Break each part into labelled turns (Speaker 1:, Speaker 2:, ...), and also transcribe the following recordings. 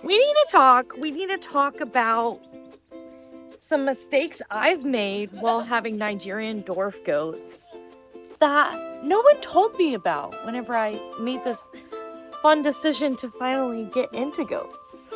Speaker 1: We need to talk about some mistakes I've made while having Nigerian Dwarf goats that no one told me about whenever I made this fun decision to finally get into goats.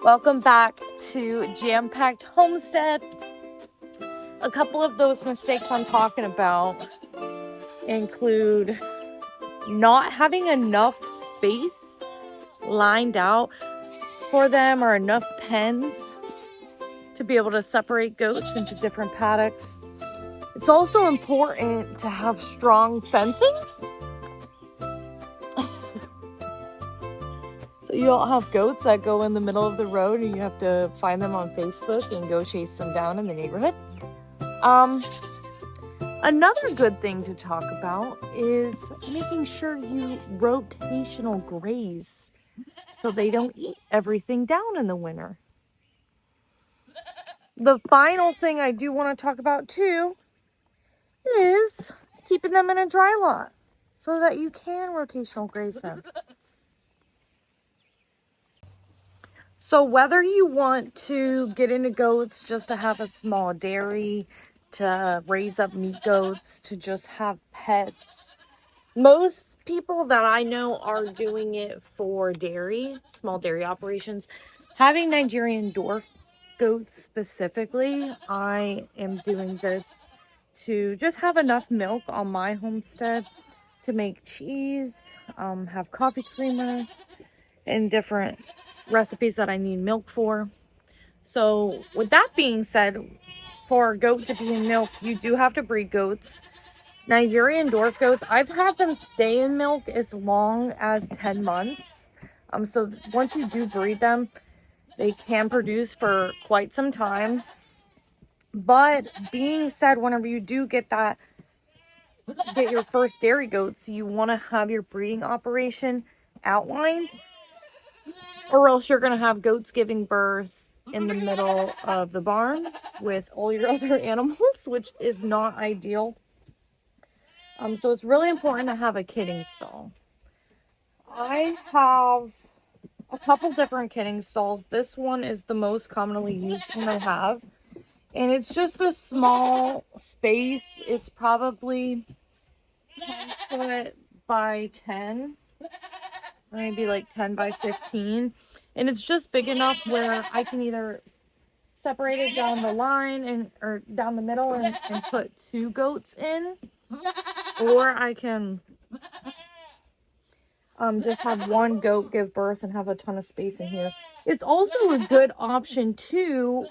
Speaker 1: Welcome back to Jam-Packed Homestead. A couple of those mistakes I'm talking about include not having enough space lined out for them or enough pens to be able to separate goats into different paddocks. It's also important to have strong fencing so you don't have goats that go in the middle of the road and you have to find them on Facebook and go chase them down in the neighborhood. Another good thing to talk about is making sure you rotational graze so they don't eat everything down in the winter. The final thing I do want to talk about too is keeping them in a dry lot so that you can rotational graze them. So whether you want to get into goats just to have a small dairy, to raise up meat goats, to just have pets, most people that I know are doing it for dairy, small dairy operations. Having Nigerian Dwarf goats specifically, I am doing this to just have enough milk on my homestead to make cheese, have coffee creamer, and different recipes that I need milk for. So with that being said, for a goat to be in milk, you do have to breed goats. Nigerian Dwarf goats, I've had them stay in milk as long as 10 months. So once you do breed them, they can produce for quite some time. But being said, whenever you do get your first dairy goats, you want to have your breeding operation outlined, or else you're going to have goats giving birth in the middle of the barn with all your other animals, which is not ideal. So it's really important to have a kidding stall. I have a couple different kidding stalls. This one is the most commonly used one I have. And it's just a small space. It's probably 10 foot by 10. Maybe like 10 by 15. And it's just big enough where I can either separate it down the line or down the middle and put 2 goats in. Or I can just have 1 goat give birth and have a ton of space in here. It's also a good option too,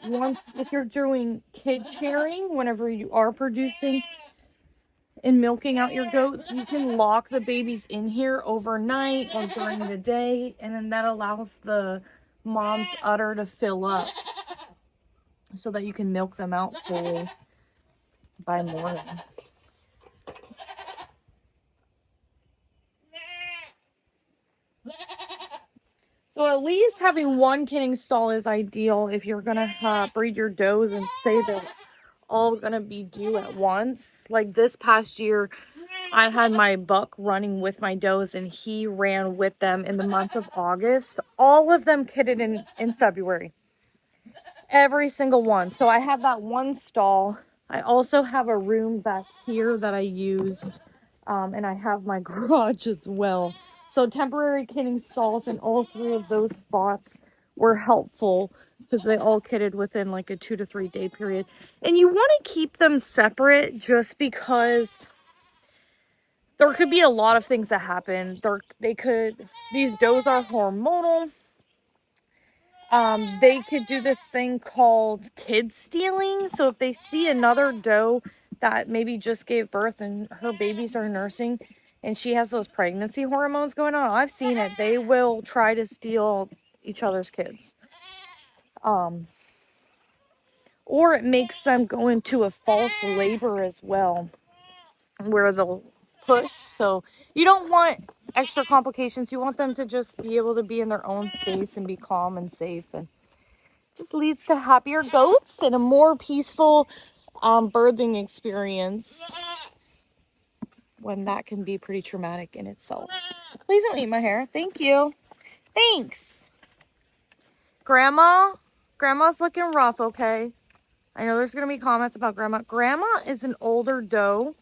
Speaker 1: if you're doing kid sharing, whenever you are producing and milking out your goats, you can lock the babies in here overnight or during the day, and then that allows the mom's udder to fill up so that you can milk them out fully by morning. So at least having 1 kidding stall is ideal if you're gonna breed your does and say they're all gonna be due at once. Like this past year, I had my buck running with my does and he ran with them in the month of August. All of them kidded in February. Every single one. So I have that 1 stall. I also have a room back here that I used, and I have my garage as well. So temporary kidding stalls in all 3 of those spots were helpful because they all kidded within like a 2 to 3 day period. And you want to keep them separate just because there could be a lot of things that happen. These does are hormonal. They could do this thing called kid stealing. So if they see another doe that maybe just gave birth and her babies are nursing and she has those pregnancy hormones going on, I've seen it. They will try to steal each other's kids. Or it makes them go into a false labor as well, where they'll push. So you don't want extra complications. You want them to just be able to be in their own space and be calm and safe, and just leads to happier goats and a more peaceful birthing experience, when that can be pretty traumatic in itself. Please don't eat my hair. Thank you. Thanks. Grandma's looking rough, okay? I know there's going to be comments about Grandma. Grandma is an older doe.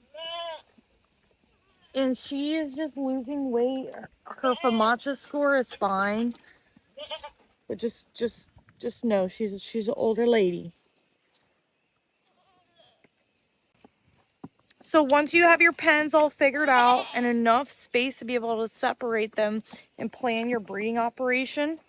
Speaker 1: And she is just losing weight. Her FOMACHA score is fine. But just know she's an older lady. So once you have your pens all figured out and enough space to be able to separate them and plan your breeding operation,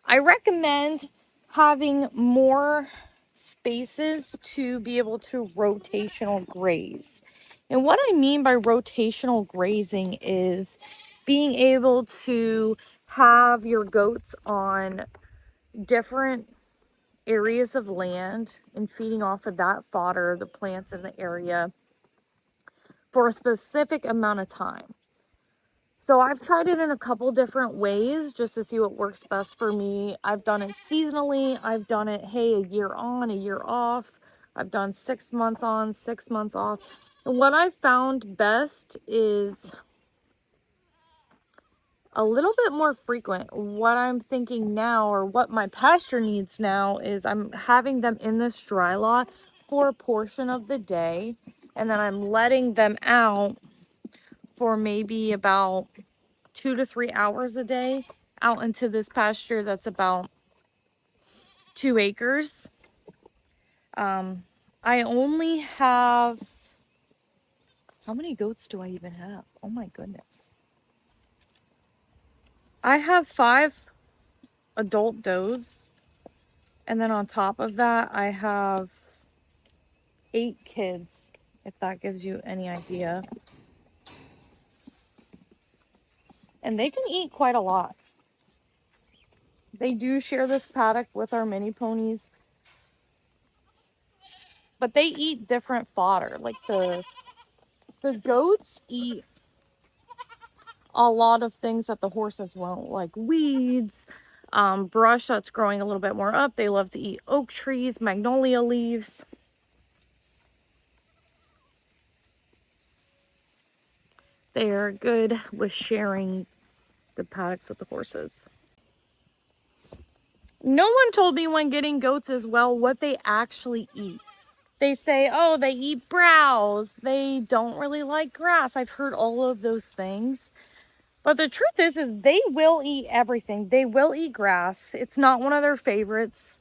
Speaker 1: I recommend having more spaces to be able to rotational graze. And what I mean by rotational grazing is being able to have your goats on different areas of land and feeding off of that fodder, the plants in the area, for a specific amount of time. So I've tried it in a couple different ways just to see what works best for me. I've done it seasonally. I've done it, hey, a year on, a year off. I've done 6 months on, 6 months off. And what I've found best is a little bit more frequent. What I'm thinking now, or what my pasture needs now, is I'm having them in this dry lot for a portion of the day, and then I'm letting them out for maybe about 2 to 3 hours a day out into this pasture that's about 2 acres. I only have, how many goats do I even have? Oh my goodness. I have 5 adult does, and then on top of that I have 8 kids, if that gives you any idea. And they can eat quite a lot. They do share this paddock with our mini ponies, but they eat different fodder. Like the goats eat a lot of things that the horses won't, like weeds, brush that's growing a little bit more up. They love to eat oak trees, magnolia leaves. They are good with sharing the paddocks with the horses. No one told me when getting goats as well what they actually eat. They say, oh, they eat browse. They don't really like grass. I've heard all of those things. But the truth is they will eat everything. They will eat grass. It's not one of their favorites.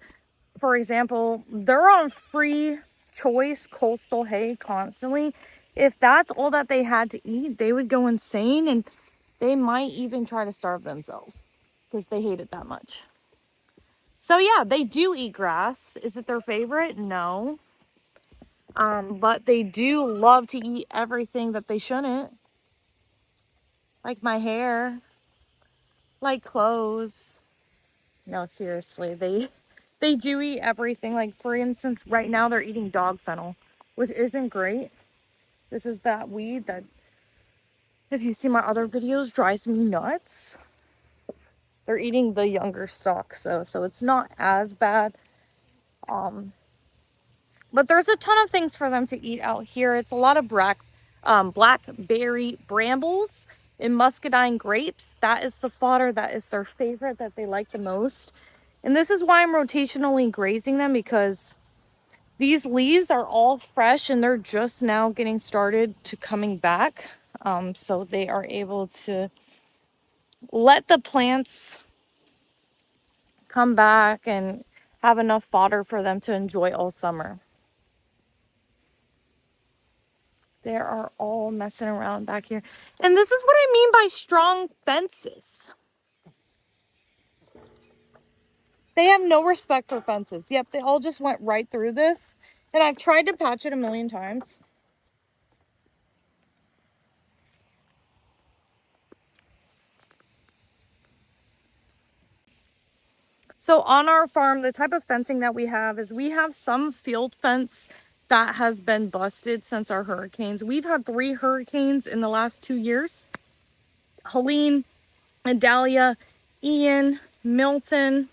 Speaker 1: For example, they're on free choice coastal hay constantly. If that's all that they had to eat, they would go insane, and they might even try to starve themselves because they hate it that much. So yeah, they do eat grass. Is it their favorite? No. But they do love to eat everything that they shouldn't. Like my hair, like clothes. No, seriously, they do eat everything. Like, for instance, right now they're eating dog fennel, which isn't great. This is that weed that, if you see my other videos, drives me nuts. They're eating the younger stalks, so it's not as bad. But there's a ton of things for them to eat out here. It's a lot of blackberry brambles and muscadine grapes. That is the fodder that is their favorite, that they like the most. And this is why I'm rotationally grazing them, because these leaves are all fresh and they're just now getting started to coming back. So they are able to let the plants come back and have enough fodder for them to enjoy all summer. They are all messing around back here. And this is what I mean by strong fences. They have no respect for fences. Yep, they all just went right through this. And I've tried to patch it a million times. So on our farm, the type of fencing that we have is we have some field fence that has been busted since our hurricanes. We've had 3 hurricanes in the last 2 years. Helene, Idalia, Ian, Milton,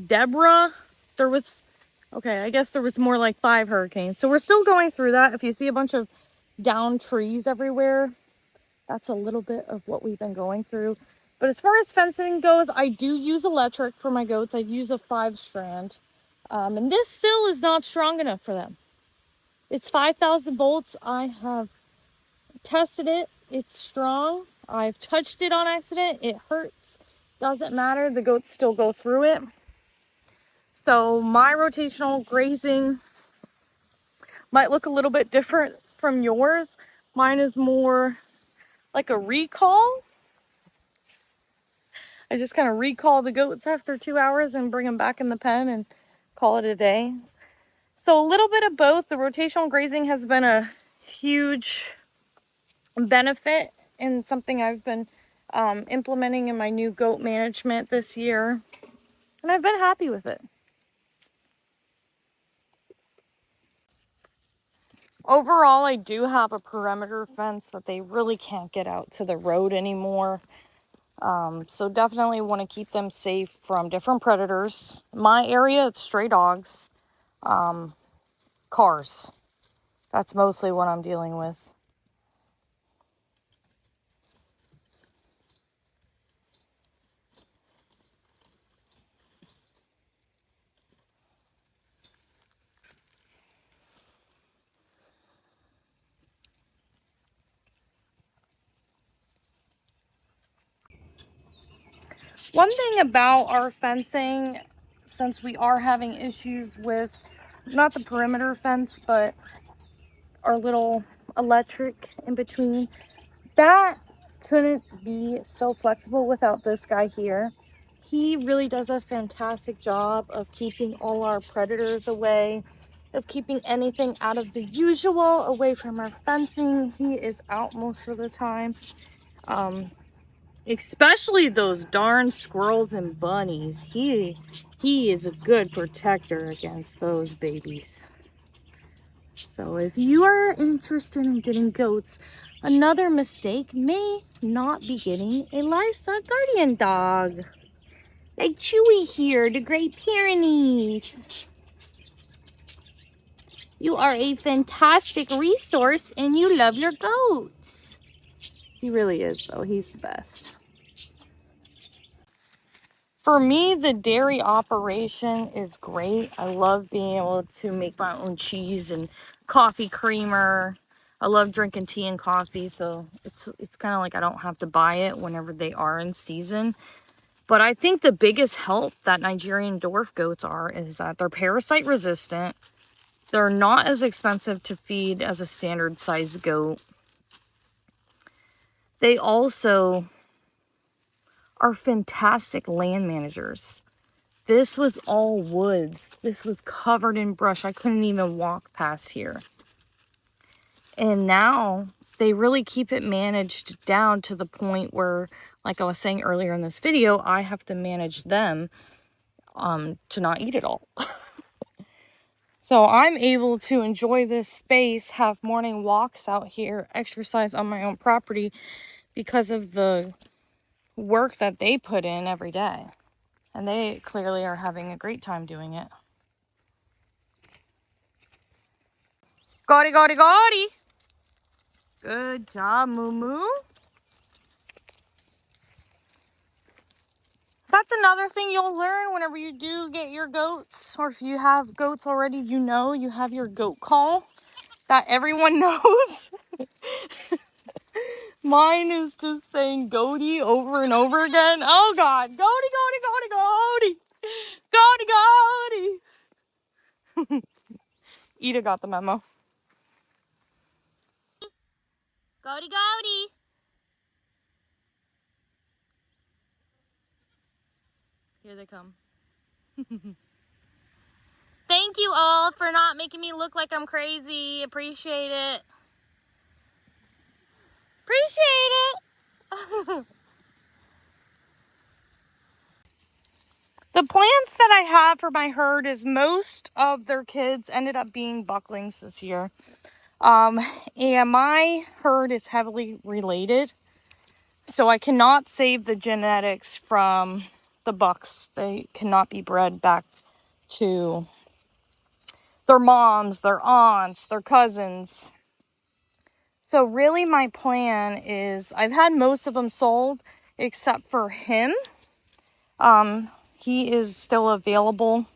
Speaker 1: Deborah. I guess there was more like 5 hurricanes. So we're still going through that. If you see a bunch of downed trees everywhere, that's a little bit of what we've been going through. But as far as fencing goes, I do use electric for my goats. I use a 5-strand. And this still is not strong enough for them. It's 5,000 volts. I have tested it. It's strong. I've touched it on accident. It hurts. Doesn't matter. The goats still go through it. So my rotational grazing might look a little bit different from yours. Mine is more like a recall. I just kind of recall the goats after 2 hours and bring them back in the pen and call it a day. So a little bit of both. The rotational grazing has been a huge benefit and something I've been implementing in my new goat management this year. And I've been happy with it. Overall, I do have a perimeter fence that they really can't get out to the road anymore. So definitely want to keep them safe from different predators. My area, it's stray dogs, cars. That's mostly what I'm dealing with. One thing about our fencing, since we are having issues with not the perimeter fence, but our little electric in between, that couldn't be so flexible without this guy here. He really does a fantastic job of keeping all our predators away, of keeping anything out of the usual away from our fencing. He is out most of the time. Especially those darn squirrels and bunnies. He is a good protector against those babies. So if you are interested in getting goats, another mistake may not be getting a livestock guardian dog. Like Chewy here, the Great Pyrenees. You are a fantastic resource and you love your goats. He really is though, he's the best. For me, the dairy operation is great. I love being able to make my own cheese and coffee creamer. I love drinking tea and coffee, so it's kind of like I don't have to buy it whenever they are in season. But I think the biggest help that Nigerian Dwarf goats are is that they're parasite resistant. They're not as expensive to feed as a standard size goat. They also are fantastic land managers. This was all woods. This was covered in brush. I couldn't even walk past here. And now they really keep it managed down to the point where, like I was saying earlier in this video, I have to manage them to not eat it all. So I'm able to enjoy this space, have morning walks out here, exercise on my own property because of the work that they put in every day. And they clearly are having a great time doing it. Gotti, gotti, gotti. Good job, Moo Moo. That's another thing you'll learn whenever you do get your goats. Or if you have goats already, you have your goat call that everyone knows. Mine is just saying goaty over and over again. Oh God, goaty, goaty, goaty, goaty. Goaty, goaty. Ida got the memo. Goaty, goaty. Here they come. Thank you all for not making me look like I'm crazy. Appreciate it. Appreciate it. The plans that I have for my herd is most of their kids ended up being bucklings this year. And my herd is heavily related. So I cannot save the genetics from the bucks. They cannot be bred back to their moms, their aunts, their cousins. So really my plan is, I've had most of them sold, except for him. He is still available,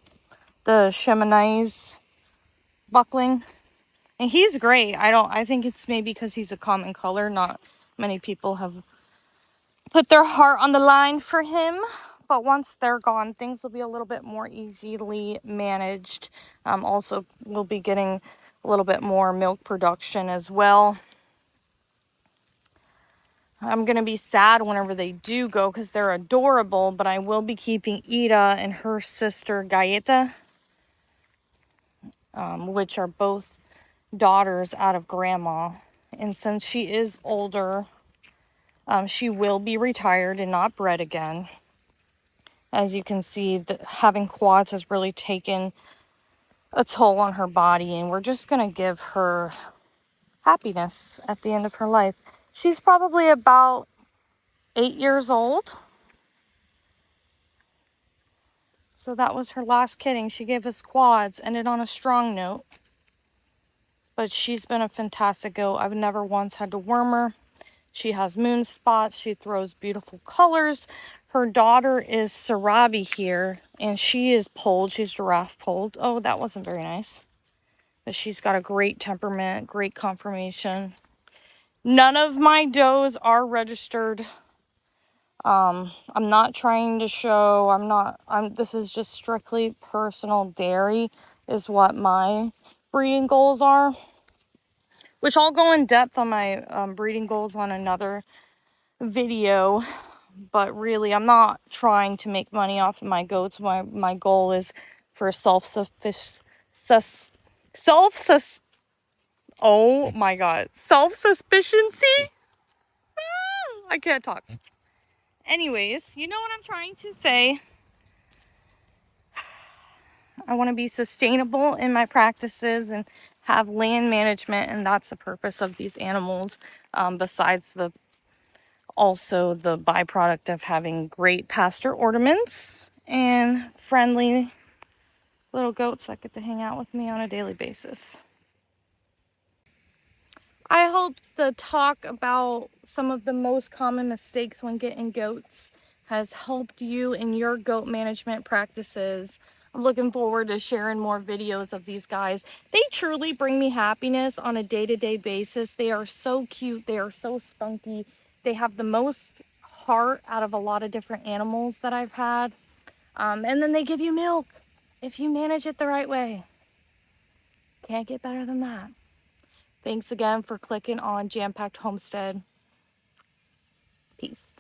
Speaker 1: the Chamonix buckling, and he's great. I think it's maybe because he's a common color. Not many people have put their heart on the line for him, but once they're gone, things will be a little bit more easily managed. Also, we'll be getting a little bit more milk production as well. I'm going to be sad whenever they do go because they're adorable, but I will be keeping Ida and her sister Gaeta, which are both daughters out of grandma. And since she is older, she will be retired and not bred again. As you can see, having quads has really taken a toll on her body, and we're just going to give her happiness at the end of her life. She's probably about 8 years old. So that was her last kidding. She gave us quads, ended on a strong note. But she's been a fantastic goat. I've never once had to worm her. She has moon spots. She throws beautiful colors. Her daughter is Sarabi here, and she is polled. She's giraffe polled. Oh, that wasn't very nice. But she's got a great temperament, great conformation. None of my does are registered. I'm not trying to show, this is just strictly personal dairy is what my breeding goals are. Which I'll go in depth on my breeding goals on another video. But really, I'm not trying to make money off of my goats. My goal is for self-sufficiency. Oh my god. Self-sufficiency? I can't talk. Anyways, you know what I'm trying to say. I want to be sustainable in my practices and have land management, and that's the purpose of these animals. Besides also the byproduct of having great pasture ornaments and friendly little goats that get to hang out with me on a daily basis. I hope the talk about some of the most common mistakes when getting goats has helped you in your goat management practices. I'm looking forward to sharing more videos of these guys. They truly bring me happiness on a day-to-day basis. They are so cute. They are so spunky. They have the most heart out of a lot of different animals that I've had. And then they give you milk if you manage it the right way. Can't get better than that. Thanks again for clicking on Jam Packed Homestead. Peace.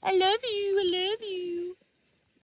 Speaker 1: I love you. I love you.